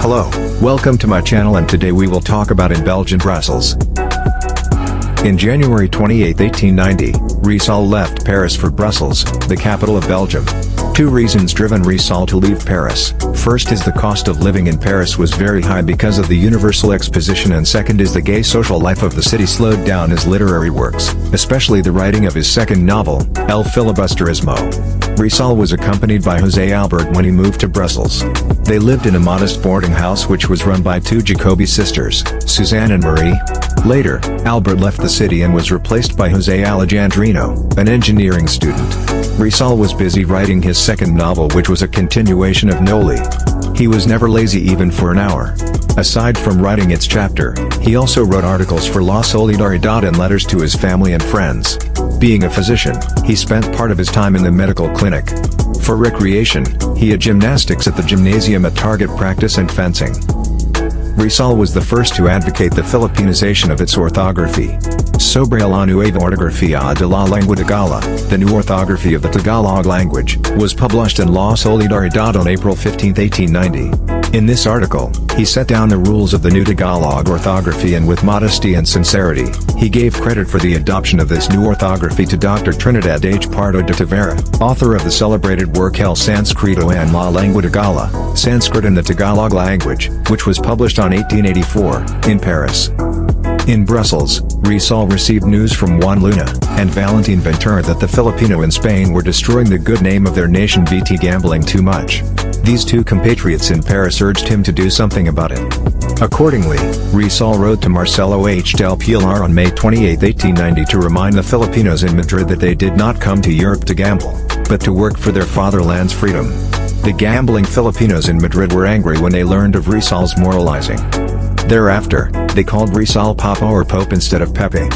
Hello, welcome to my channel, and today we will talk about in Belgian Brussels. In January 28, 1890, Rizal left Paris for Brussels, the capital of Belgium. Two reasons driven Rizal to leave Paris. First is the cost of living in Paris was very high because of the Universal Exposition, and second is the gay social life of the city slowed down his literary works, especially the writing of his second novel, El Filibusterismo. Rizal was accompanied by José Albert when he moved to Brussels. They lived in a modest boarding house which was run by two Jacobi sisters, Suzanne and Marie. Later, Albert left the city and was replaced by José Alejandrino, an engineering student. Rizal was busy writing his second novel, which was a continuation of Noli. He was never lazy even for an hour. Aside from writing its chapter, he also wrote articles for La Solidaridad and letters to his family and friends. Being a physician, he spent part of his time in the medical clinic. For recreation, he had gymnastics at the gymnasium at target practice and fencing. Rizal was the first to advocate the Filipinization of its orthography. Sobre la nueva ortografía de la lengua tagala, the new orthography of the Tagalog language, was published in La Solidaridad on April 15, 1890. In this article, he set down the rules of the new Tagalog orthography, and with modesty and sincerity, he gave credit for the adoption of this new orthography to Dr. Trinidad H. Pardo de Tavera, author of the celebrated work El Sanscrito en la lengua tagala, Sanskrit in the Tagalog language, which was published on 1884, in Paris. In Brussels, Rizal received news from Juan Luna and Valentin Ventura that the Filipino in Spain were destroying the good name of their nation bt gambling too much. These two compatriots in Paris urged him to do something about it. Accordingly, Rizal wrote to Marcelo H. del Pilar on May 28, 1890 to remind the Filipinos in Madrid that they did not come to Europe to gamble, but to work for their fatherland's freedom. The gambling Filipinos in Madrid were angry when they learned of Rizal's moralizing. Thereafter, they called Rizal Papa or Pope instead of Pepe.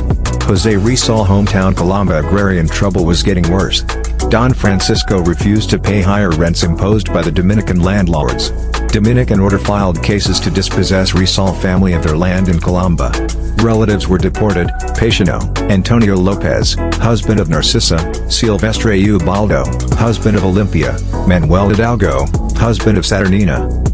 José Rizal hometown Calamba agrarian trouble was getting worse. Don Francisco refused to pay higher rents imposed by the Dominican landlords. Dominican order filed cases to dispossess Rizal family of their land in Calamba. Relatives were deported: Paciano, Antonio Lopez, husband of Narcisa; Silvestre Ubaldo, husband of Olympia; Manuel Hidalgo, husband of Saturnina.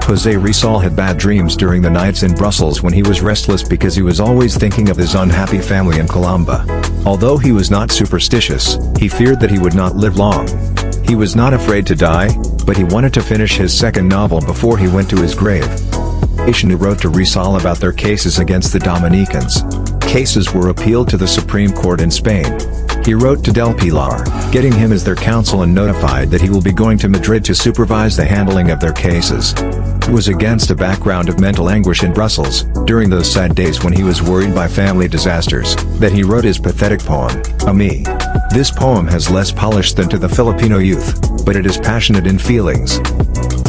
José Rizal had bad dreams during the nights in Brussels when he was restless because he was always thinking of his unhappy family in Calamba. Although he was not superstitious, he feared that he would not live long. He was not afraid to die, but he wanted to finish his second novel before he went to his grave. Paciano wrote to Rizal about their cases against the Dominicans. Cases were appealed to the Supreme Court in Spain. He wrote to Del Pilar, getting him as their counsel, and notified that he will be going to Madrid to supervise the handling of their cases. It was against a background of mental anguish in Brussels, during those sad days when he was worried by family disasters, that he wrote his pathetic poem, A Me. This poem has less polish than to the Filipino youth, but it is passionate in feelings.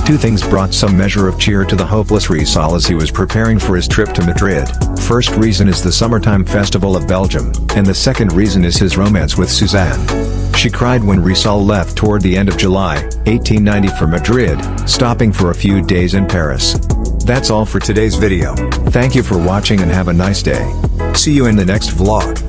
Two things brought some measure of cheer to the hopeless Rizal as he was preparing for his trip to Madrid. First reason is the summertime festival of Belgium, and the second reason is his romance with Suzanne. She cried when Rizal left toward the end of July, 1890 for Madrid, stopping for a few days in Paris. That's all for today's video. Thank you for watching and have a nice day. See you in the next vlog.